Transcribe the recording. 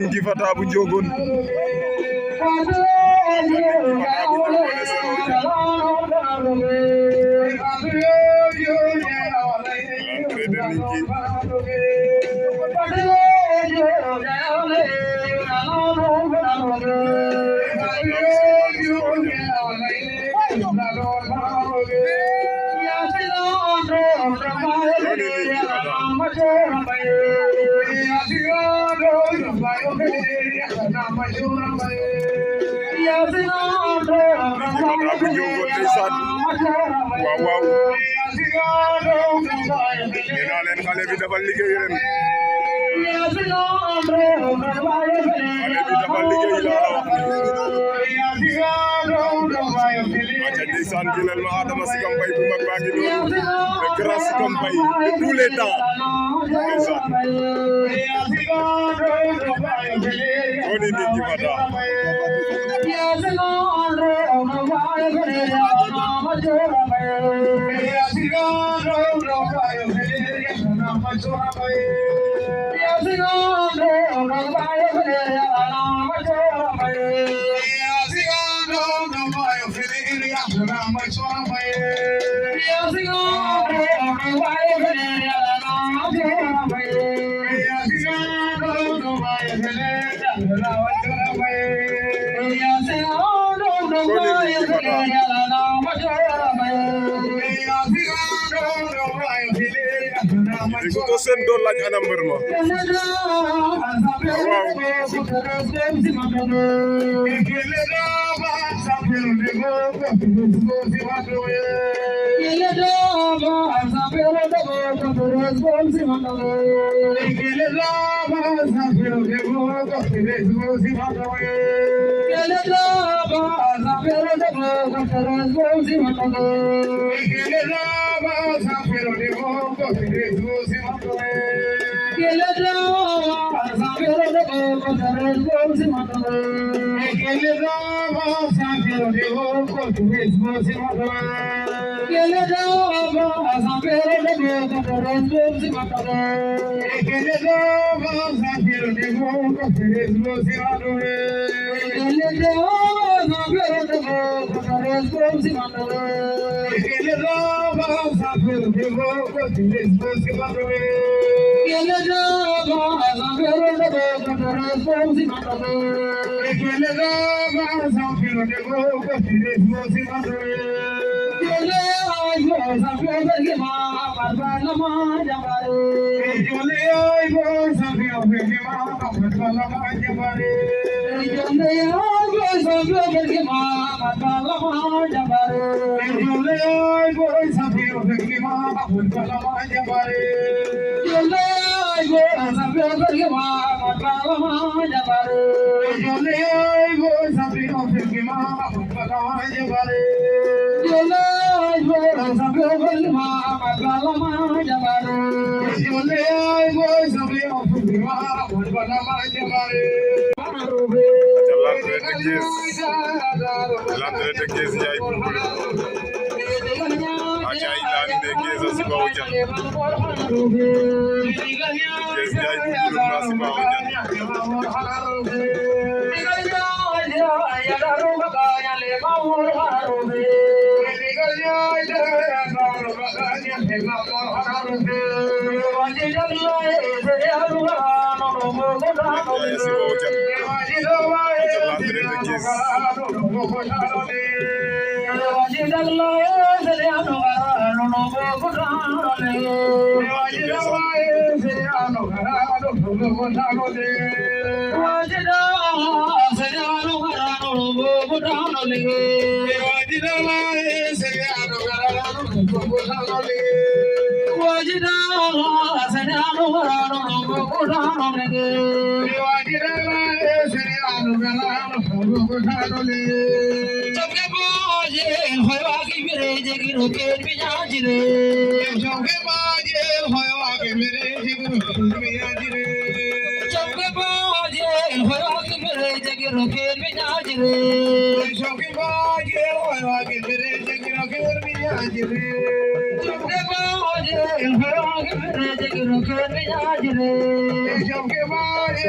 Gifata bu Njogon waaw nee leen xale bi dafa liggéey ren aca ndeysaan jëlal ma Adama Sikam Faye bu mag baa ngi noonu le grand Sikam Faye de tous les temps ndeysaan oni ni Gifata ko sen do laaj ana mbër ma l'entrée de Kees Njaay Boumboulo aca ilan de Kees a Siba Odian Kees Njaay Boumboulo na Siba Odian के बारे